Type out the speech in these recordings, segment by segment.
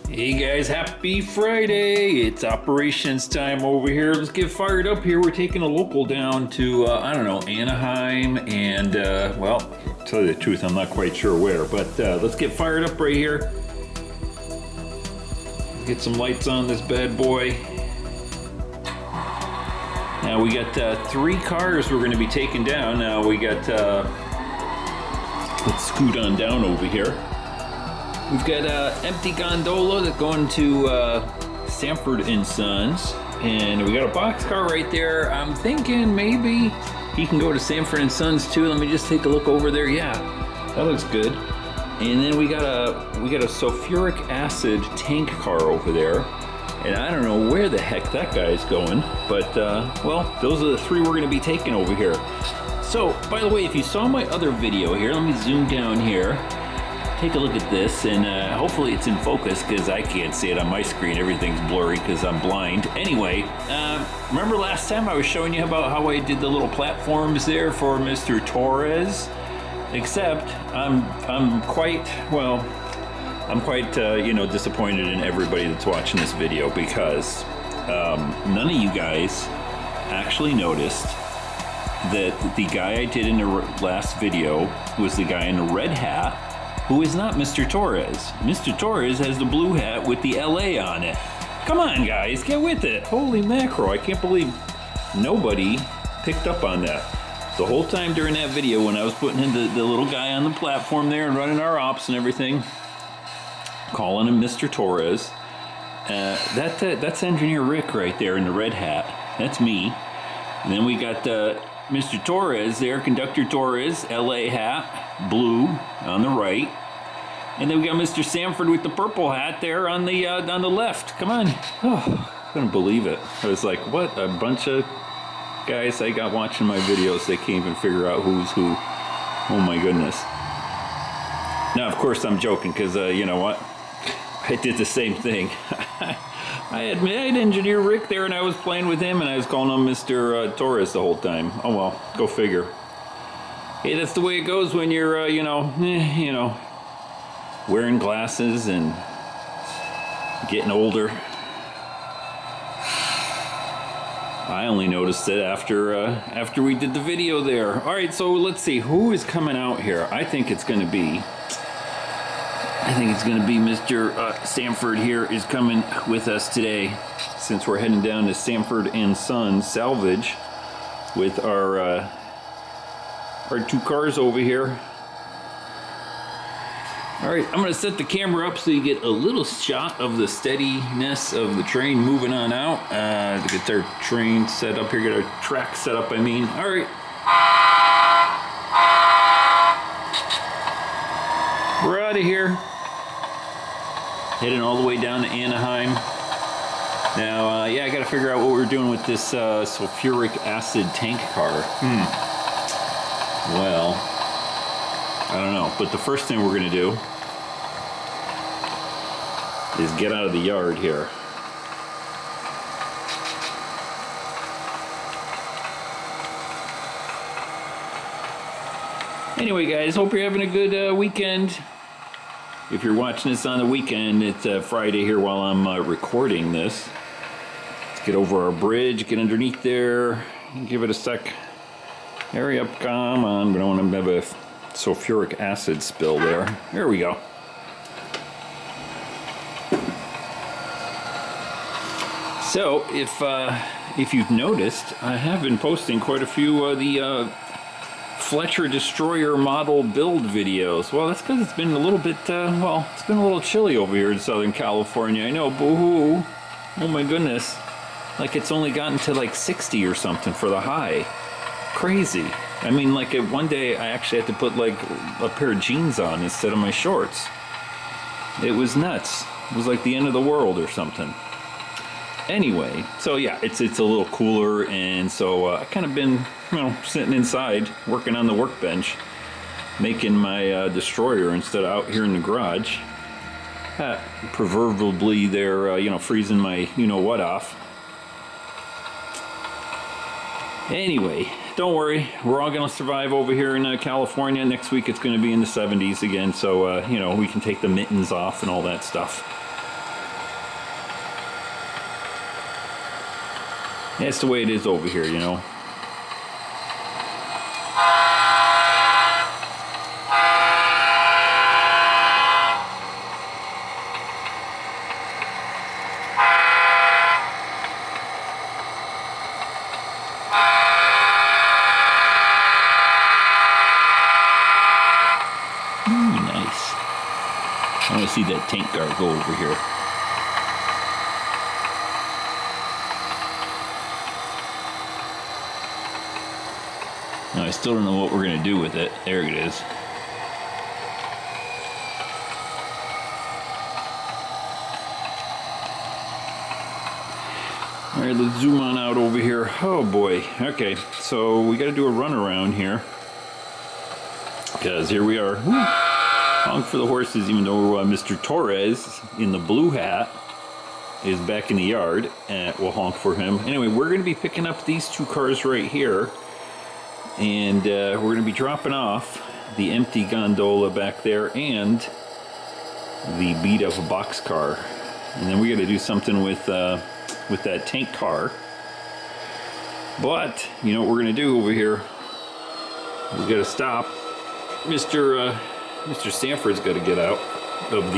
Hey guys, happy Friday! It's operations time over here. Let's get fired up here. We're taking a local down to, I don't know, Anaheim and, well, to tell you the truth, I'm not quite sure where, but let's get fired up right here. Get some lights on this bad boy. Now we got 3 cars we're going to be taking down. Now we got, let's scoot on down over here. We've got an empty gondola that's going to Sanford and Sons, and we got a boxcar right there. I'm thinking maybe he can go to Sanford and Sons too. Let me just take a look over there. Yeah, that looks good. And then we got a sulfuric acid tank car over there, and I don't know where the heck that guy's going, but well, those are the 3 we're going to be taking over here. So, by the way, if you saw my other video here, let me zoom down here. Take a look at this, and hopefully it's in focus because I can't see it on my screen. Everything's blurry because I'm blind. Anyway, remember last time I was showing you about how I did the little platforms there for Mr. Torres? Except I'm quite disappointed in everybody that's watching this video because none of you guys actually noticed that the guy I did in the last video was the guy in the red hat, who is not Mr. Torres. Mr. Torres has the blue hat with the LA on it. Come on, guys, get with it. Holy mackerel, I can't believe nobody picked up on that. The whole time during that video when I was putting in the little guy on the platform there and running our ops and everything, calling him Mr. Torres, that's Engineer Rick right there in the red hat. That's me. And then we got Mr. Torres there, Conductor Torres, LA hat, blue on the right. And then we got Mr. Sanford with the purple hat there on the left. Come on. Oh, I couldn't believe it. I was like, what a bunch of guys I got watching my videos. They can't even figure out who's who. Oh my goodness. Now, of course, I'm joking because, you know what? I did the same thing. I had Engineer Rick there and I was playing with him and I was calling him Mr. Torres the whole time. Oh well, go figure. Hey, that's the way it goes when you're, wearing glasses and getting older. I only noticed it after we did the video there. All right, so let's see who is coming out here. I think it's going to be Mr. Sanford here is coming with us today, since we're heading down to Sanford and Sons Salvage with our 2 cars over here. All right, I'm going to set the camera up so you get a little shot of the steadiness of the train moving on out. To get their train set up here, get our track set up, I mean. All right. We're out of here. Heading all the way down to Anaheim. Now, yeah, I got to figure out what we're doing with this sulfuric acid tank car. Well, I don't know. But the first thing we're going to do is get out of the yard here. Anyway, guys, hope you're having a good weekend. If you're watching this on the weekend, it's Friday here while I'm recording this. Let's get over our bridge, get underneath there, give it a sec. Hurry up, come on. We don't want to have a sulfuric acid spill there. There we go. So, if you've noticed, I have been posting quite a few of the Fletcher Destroyer model build videos. Well, that's because it's been a little bit, it's been a little chilly over here in Southern California. I know, boo-hoo. Oh my goodness. Like it's only gotten to like 60 or something for the high. Crazy. I mean, like one day I actually had to put like a pair of jeans on instead of my shorts. It was nuts. It was like the end of the world or something. Anyway, so yeah, it's a little cooler, and so I kind of been, sitting inside working on the workbench, making my destroyer instead of out here in the garage. Proverbially, they're freezing my what off. Anyway, don't worry, we're all gonna survive over here in California. Next week it's gonna be in the 70s again, so we can take the mittens off and all that stuff. That's the way it is over here, you know. Nice. I want to see that tank car go over here. Now, I still don't know what we're going to do with it. There it is. All right, let's zoom on out over here. Oh boy. Okay, so we got to do a runaround here. Because here we are. Woo. Honk for the horses, even though Mr. Torres in the blue hat is back in the yard. We'll honk for him. Anyway, we're going to be picking up these two cars right here. And we're going to be dropping off the empty gondola back there and the beat up boxcar. And then we got to do something with that tank car. But you know what we're going to do over here? We got to stop. Mr. Sanford's got to get out of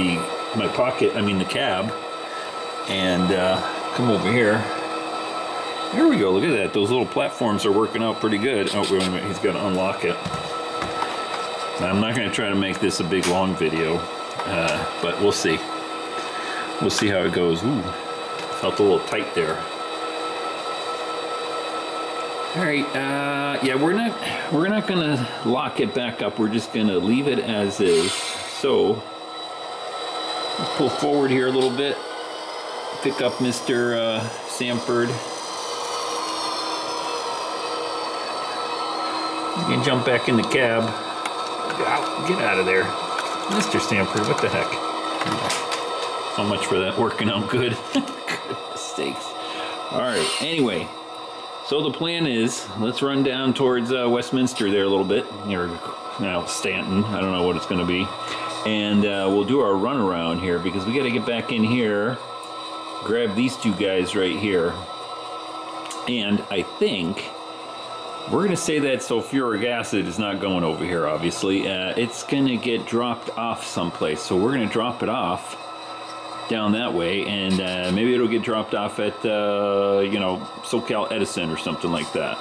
my pocket. I mean the cab, and come over here. There we go, look at that. Those little platforms are working out pretty good. Oh, wait a minute, he's got to unlock it. Now, I'm not going to try to make this a big, long video, but we'll see. We'll see how it goes. Ooh, felt a little tight there. All right, yeah, we're not going to lock it back up. We're just going to leave it as is. So, let's pull forward here a little bit. Pick up Mr. Sanford. You can jump back in the cab. Get out of there. Mr. Sanford, what the heck? So much for that working out good. Goodness sakes. Alright, anyway. So the plan is, let's run down towards Westminster there a little bit. Or, Stanton. I don't know what it's going to be. And we'll do our runaround here because we got to get back in here. Grab these two guys right here. And I think we're going to say that sulfuric acid is not going over here, obviously. It's going to get dropped off someplace. So we're going to drop it off down that way. And maybe it'll get dropped off at, SoCal Edison or something like that.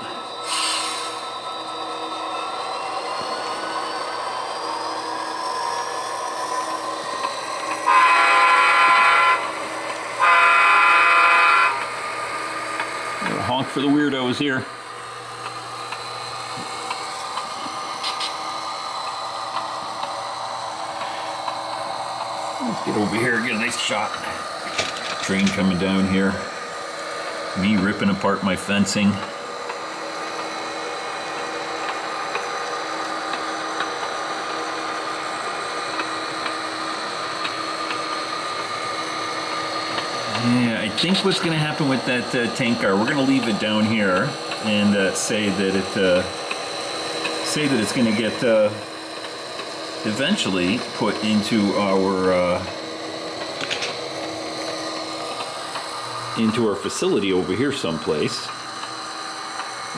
Honk for the weirdos here. Let's get over here and get a nice shot. Train coming down here. Me ripping apart my fencing. Yeah, I think what's going to happen with that tank car, we're going to leave it down here and say that it's going to get eventually put into our facility over here someplace.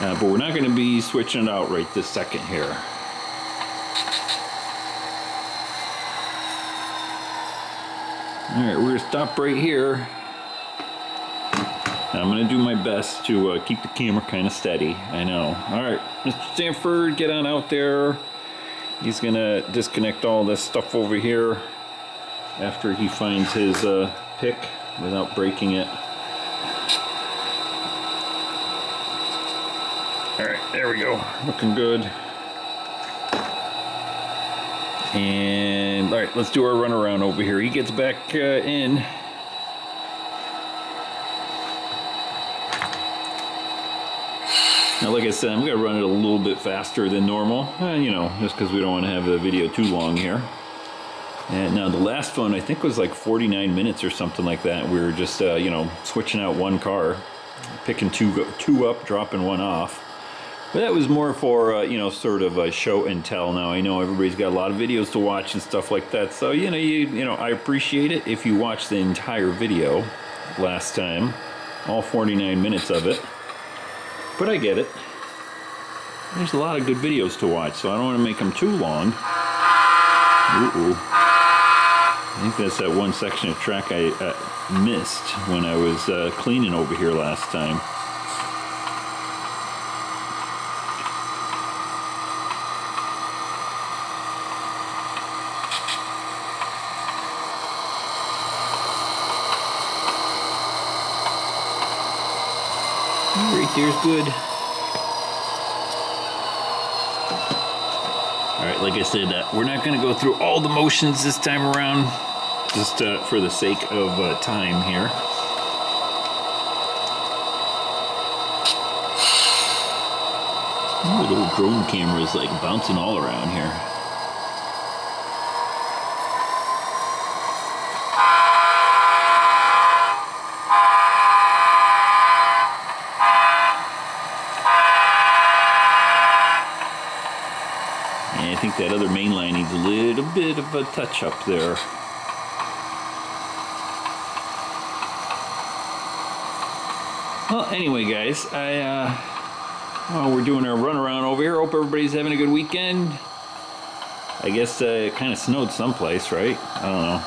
But we're not going to be switching it out right this second here. All right, we're going to stop right here. I'm going to do my best to keep the camera kind of steady. I know. All right, Mr. Sanford, get on out there. He's going to disconnect all this stuff over here after he finds his pick without breaking it. All right, there we go. Looking good. And all right, let's do our runaround over here. He gets back in. Now, like I said, I'm going to run it a little bit faster than normal, just because we don't want to have the video too long here. And now the last one, I think, was like 49 minutes or something like that. We were just, switching out one car, picking two up, dropping one off. But that was more for, sort of a show and tell. Now, I know everybody's got a lot of videos to watch and stuff like that. So, I appreciate it if you watch the entire video last time, all 49 minutes of it. but I get it. There's a lot of good videos to watch, so I don't want to make them too long. Ooh. I think that's that one section of track I missed when I was cleaning over here last time. Right there's good. Alright, like I said, we're not going to go through all the motions this time around, just for the sake of time here. Ooh, the old drone camera is like bouncing all around here. I think that other main line needs a little bit of a touch up there. Well, anyway, guys, we're doing our run around over here. Hope everybody's having a good weekend. I guess it kind of snowed someplace, right? I don't know.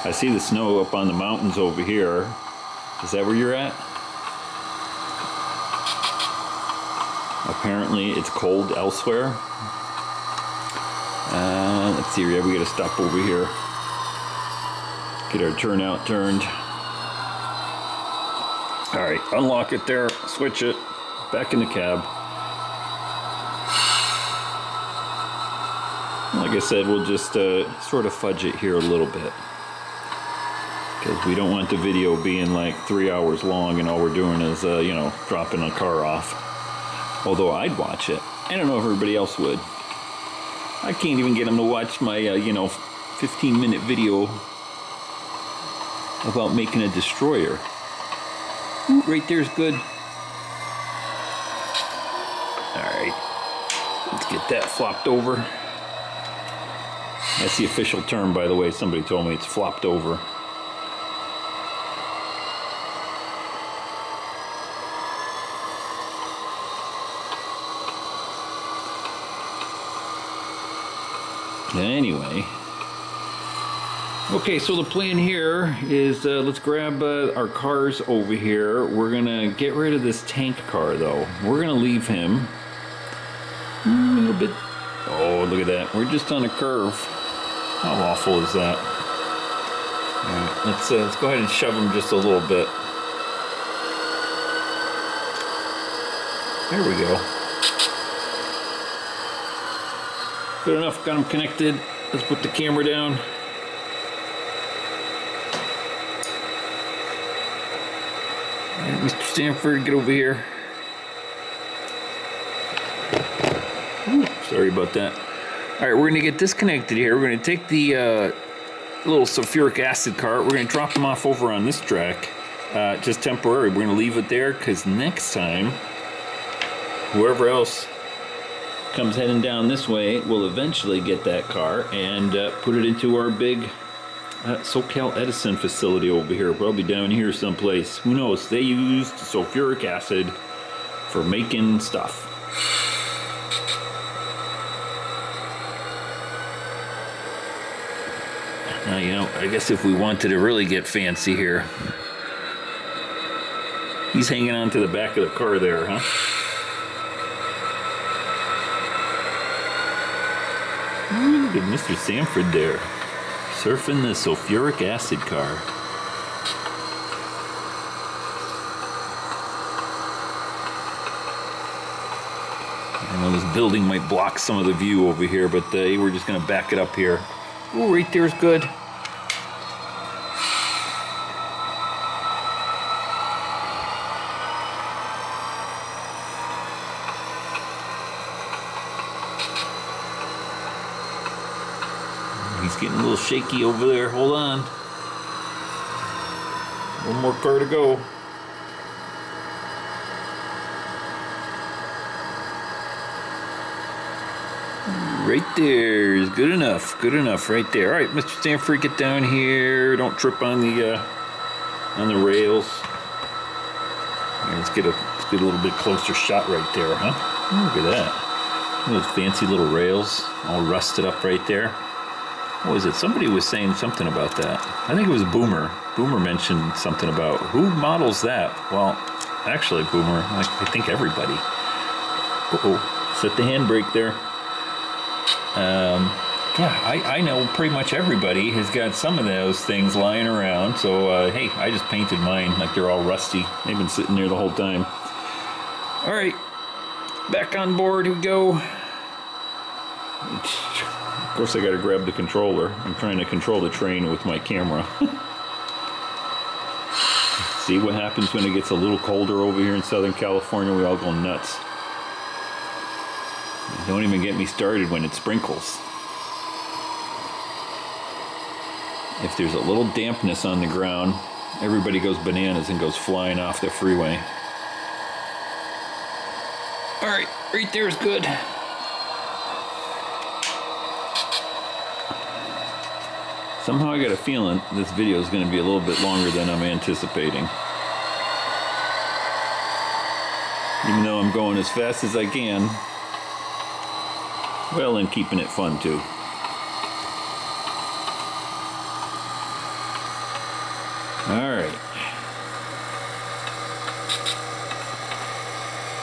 I see the snow up on the mountains over here. Is that where you're at? Apparently it's cold elsewhere. Let's see, we gotta stop over here. Get our turnout turned. Alright, unlock it there, switch it, back in the cab. Like I said, we'll just sort of fudge it here a little bit. Because we don't want the video being like 3 hours long and all we're doing is, you know, dropping a car off. Although I'd watch it. I don't know if everybody else would. I can't even get them to watch my, 15-minute video about making a destroyer. Ooh, right there's good. Alright. Let's get that flopped over. That's the official term, by the way. Somebody told me it's flopped over. Anyway, okay, so the plan here is let's grab our cars over here. We're gonna get rid of this tank car though. We're gonna leave him a little bit. Oh, look at that. We're just on a curve. How awful is that? All right, let's go ahead and shove him just a little bit. There we go. Good enough, got them connected. Let's put the camera down. All right, Mr. Sanford, get over here. Ooh, sorry about that. All right, we're gonna get this connected here. We're gonna take the little sulfuric acid cart. We're gonna drop them off over on this track, just temporary. We're gonna leave it there because next time, whoever else comes heading down this way, we'll eventually get that car and put it into our big SoCal Edison facility over here, probably down here someplace. Who knows? They used sulfuric acid for making stuff. Now, you know, I guess if we wanted to really get fancy here, he's hanging on to the back of the car there, huh? Ooh, look at Mr. Sanford there, surfing the sulfuric acid car. I know this building might block some of the view over here, but we're just going to back it up here. Ooh, right there's good. He's getting a little shaky over there. Hold on. One more car to go. Right there is good enough. Good enough right there. All right, Mr. Sanford, get down here. Don't trip on the rails. All right, let's go get a little bit closer shot right there, huh? Look at that. Those fancy little rails all rusted up right there. What was it? Somebody was saying something about that. I think it was Boomer. Boomer mentioned something about who models that. Well, actually, Boomer, I think everybody. Uh-oh, set the handbrake there. Yeah, I know pretty much everybody has got some of those things lying around. So, hey, I just painted mine like they're all rusty. They've been sitting there the whole time. All right, back on board we go. Of course, I got to grab the controller. I'm trying to control the train with my camera. See what happens when it gets a little colder over here in Southern California. We all go nuts. Don't even get me started when it sprinkles. If there's a little dampness on the ground, everybody goes bananas and goes flying off the freeway. All right, right there is good. Somehow I got a feeling this video is going to be a little bit longer than I'm anticipating. Even though I'm going as fast as I can. Well, and keeping it fun too. Alright.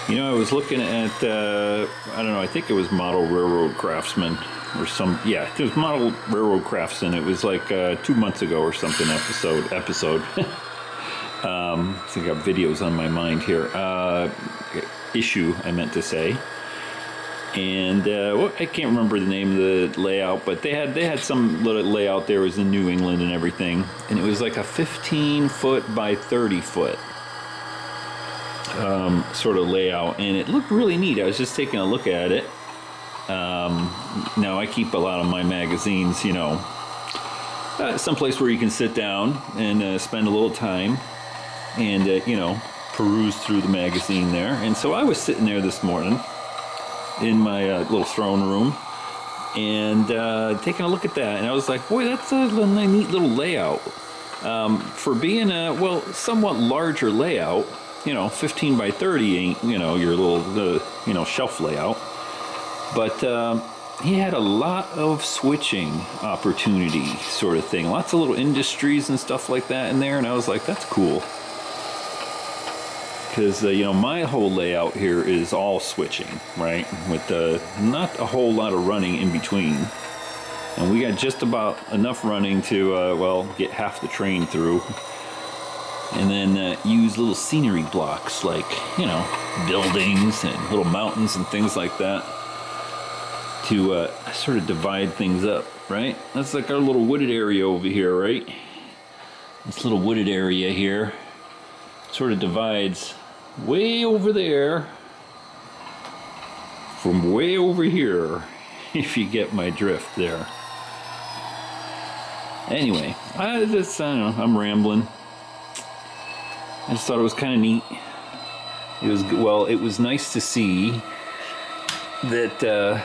You know, I was looking at, I don't know, I think it was Model Railroad Craftsman or some, yeah, it was Model Railroad Craftsman. It was like 2 months ago or something episode. I think I got videos on my mind here. Issue, I meant to say. And well, I can't remember the name of the layout, but they had some little layout there. It was in New England and everything, and it was like a 15-foot by 30-foot sort of layout, and it looked really neat. I was just taking a look at it. Now I keep a lot of my magazines, you know, someplace where you can sit down and spend a little time and you know, peruse through the magazine there. And so I was sitting there this morning in my little throne room and taking a look at that, and I was like, boy, that's a neat little layout for being a, well, somewhat larger layout. You know, 15 by 30 ain't, you know, your little you know, shelf layout, but he had a lot of switching opportunity sort of thing, lots of little industries and stuff like that in there, and I was like, that's cool. Because, you know, my whole layout here is all switching, right? With not a whole lot of running in between. And we got just about enough running to, well, get half the train through. And then use little scenery blocks like, you know, buildings and little mountains and things like that to sort of divide things up, right? That's like our little wooded area over here, right? This little wooded area here sort of divides way over there from way over here, if you get my drift there. Anyway, I don't know, I'm rambling. I just thought it was kind of neat. It was, well, it was nice to see that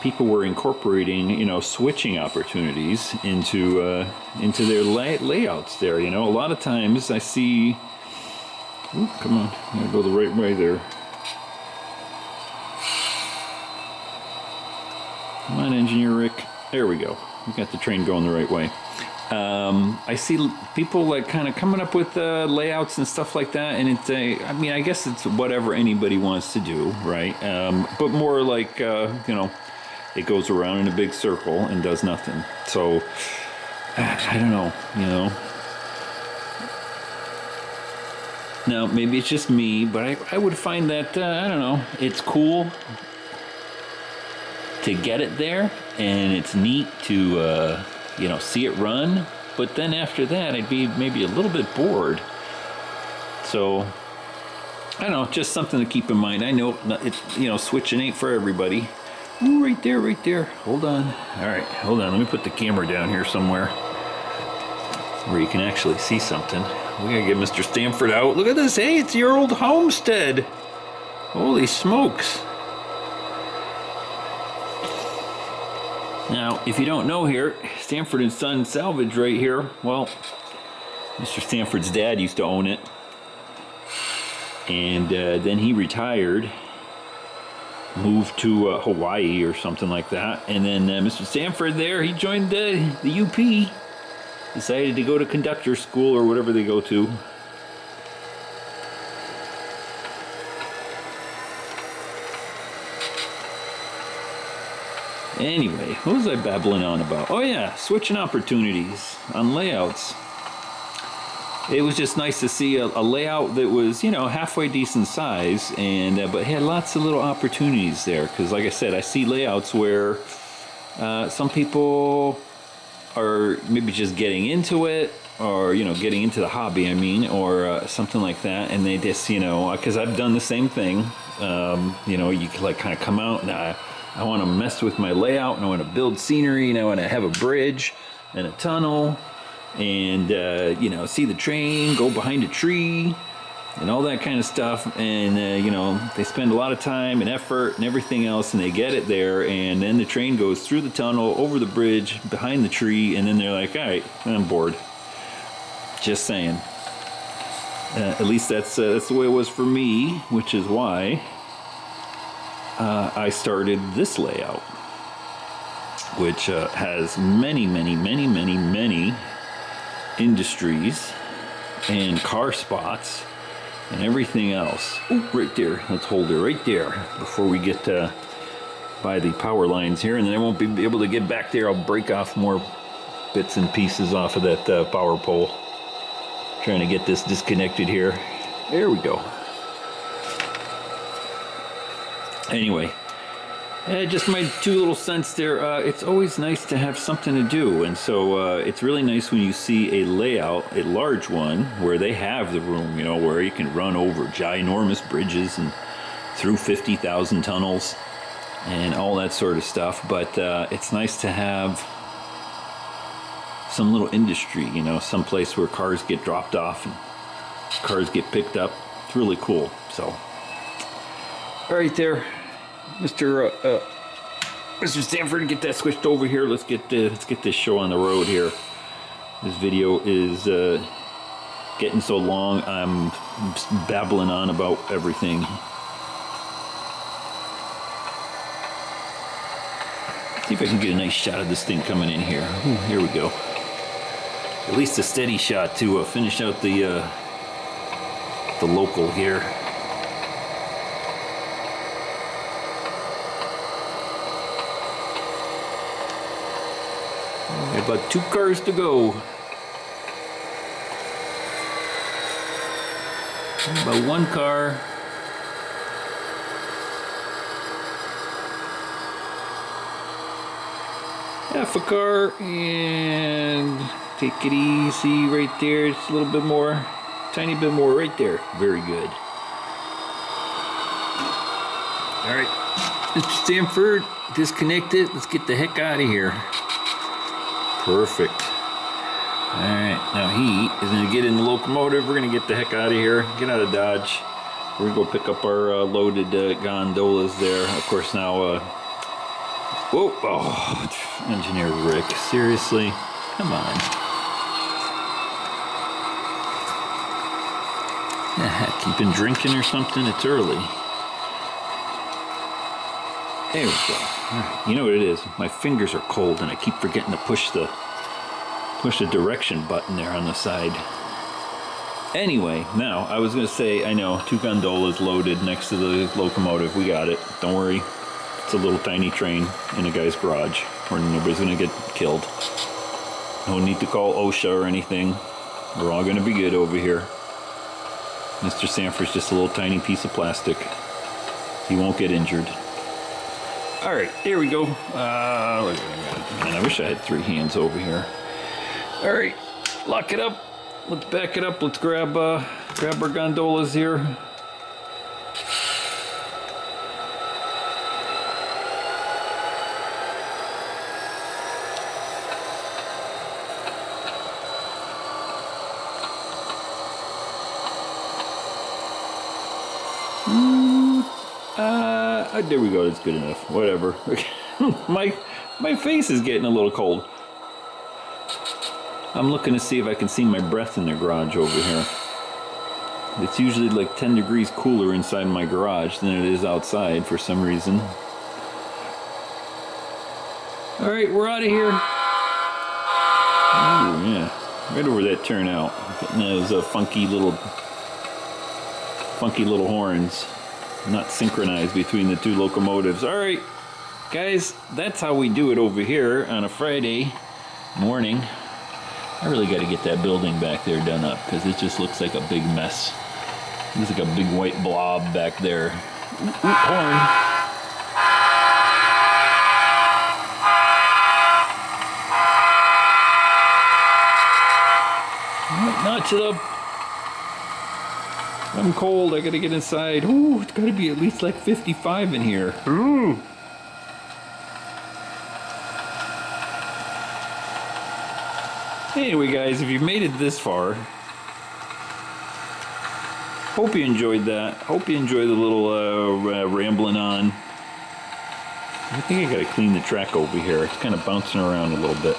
people were incorporating, you know, switching opportunities into their layouts there. You know, a lot of times I see. Ooh, come on, I gotta go the right way there. Come on, Engineer Rick. There we go. We got the train going the right way. I see people like kind of coming up with layouts and stuff like that, and it's I mean, I guess it's whatever anybody wants to do, right? But more like you know, it goes around in a big circle and does nothing. So I don't know, you know. Now maybe it's just me, but I would find that I don't know, it's cool to get it there, and it's neat to you know, see it run, but then after that I'd be maybe a little bit bored. So I don't know, just something to keep in mind. I know it's, you know, switching ain't for everybody. Ooh, right there, right there. Hold on. All right, hold on. Let me put the camera down here somewhere where you can actually see something. We gotta get Mr. Sanford out. Look at this. Hey, it's your old homestead. Holy smokes. Now, if you don't know here, Sanford and Son Salvage right here, well, Mr. Sanford's dad used to own it. And then he retired, moved to Hawaii or something like that. And then Mr. Sanford there, he joined the UP, decided to go to conductor school or whatever they go to. Anyway, what was I babbling on about? Oh yeah, switching opportunities on layouts. It was just nice to see a layout that was, you know, halfway decent size, and but had lots of little opportunities there. Because, like I said, I see layouts where some people are maybe just getting into it, or you know, getting into the hobby. I mean, or something like that, and they just, you know, because I've done the same thing. You know, you can like kind of come out and I want to mess with my layout, and I want to build scenery, and I want to have a bridge and a tunnel. And you know, see the train go behind a tree and all that kind of stuff, and you know, they spend a lot of time and effort and everything else, and they get it there, and then the train goes through the tunnel, over the bridge, behind the tree, and then they're like, all right, I'm bored. Just saying. At least that's the way it was for me, which is why I started this layout, which has many industries and car spots and everything else. Ooh, right there. Let's hold it right there before we get by the power lines here, and then I won't be able to get back there. I'll break off more bits and pieces off of that power pole. Trying to get this disconnected here. There we go. Anyway, just my 2 little cents there. It's always nice to have something to do, and so it's really nice when you see a layout, a large one, where they have the room, you know, where you can run over ginormous bridges and through 50,000 tunnels and all that sort of stuff. But it's nice to have some little industry, you know, some place where cars get dropped off and cars get picked up. It's really cool. So, all right there. Mr. Sanford, get that switched over here. Let's get this show on the road here. This video is getting so long, I'm babbling on about everything. See if I can get a nice shot of this thing coming in here. Ooh, here we go. At least a steady shot to finish out the local here. About 2 cars to go. About 1 car. Half a car, and take it easy right there. Just a little bit more, tiny bit more right there. Very good. All right, Mr. Sanford, disconnect it. Let's get the heck out of here. Perfect. Alright, now he is going to get in the locomotive. We're going to get the heck out of here. Get out of Dodge. We're going to go pick up our loaded gondolas there. Of course, now... whoa! Oh, Engineer Rick. Seriously? Come on. Heck, you been drinking or something? It's early. There we go. Right. You know what it is? My fingers are cold, and I keep forgetting to push the direction button there on the side. Anyway, now I was going to say, I know 2 gondolas loaded next to the locomotive. We got it. Don't worry. It's a little tiny train in a guy's garage, where nobody's going to get killed. No need to call OSHA or anything. We're all going to be good over here. Mr. Sanford's just a little tiny piece of plastic. He won't get injured. All right, there we go. Man, I wish I had 3 hands over here. All right, lock it up. Let's back it up. Let's grab our gondolas here. There we go. That's good enough. Whatever. my face is getting a little cold. I'm looking to see if I can see my breath in the garage over here. It's usually like 10 degrees cooler inside my garage than it is outside for some reason. All right, we're out of here. Oh yeah, right over that turnout. Getting those funky little horns, not synchronized between the two locomotives. All right, guys, that's how we do it over here on a Friday morning. I really got to get that building back there done up because it just looks like a big mess. Looks like a big white blob back there. Ooh, horn. Notch it up. I'm cold. I gotta get inside. Ooh, it's gotta be at least like 55 in here. Ooh. Anyway, guys, if you've made it this far, hope you enjoyed that. Hope you enjoyed the little rambling on. I think I gotta clean the track over here. It's kind of bouncing around a little bit.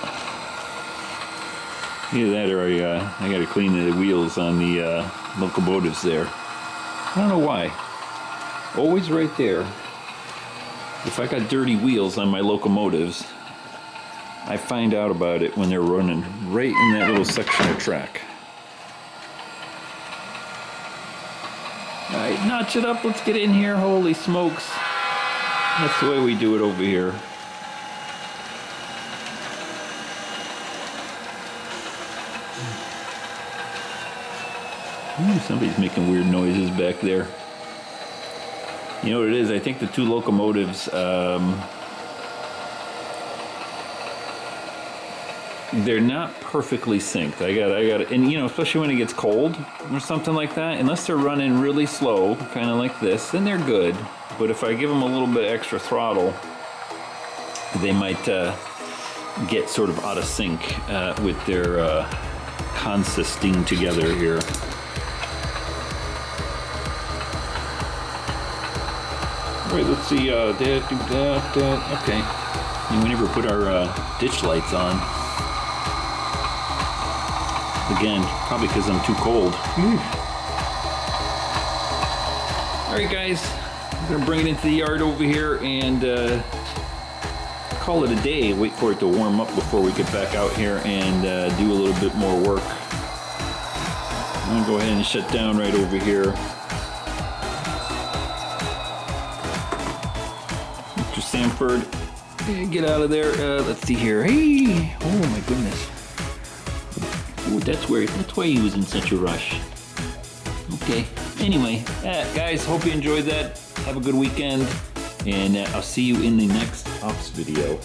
Either that or I gotta clean the wheels on the locomotives there. I don't know why. Always right there. If I got dirty wheels on my locomotives, I find out about it when they're running right in that little section of track. Alright, notch it up. Let's get in here. Holy smokes. That's the way we do it over here. Ooh, somebody's making weird noises back there. You know what it is? I think the two locomotives, they're not perfectly synced. I got, and you know, especially when it gets cold or something like that, unless they're running really slow, kind of like this, then they're good. But if I give them a little bit extra throttle, they might get sort of out of sync with their consisting together here. Wait, let's see, okay. And we never put our ditch lights on. Again, probably because I'm too cold. Alright guys, I'm going to bring it into the yard over here and call it a day. Wait for it to warm up before we get back out here and do a little bit more work. I'm going to go ahead and shut down right over here. Mr. Sanford, get out of there. Let's see here. Hey! Oh my goodness. Ooh, that's why he was in such a rush. Okay. Anyway, guys, hope you enjoyed that. Have a good weekend, and I'll see you in the next ops video.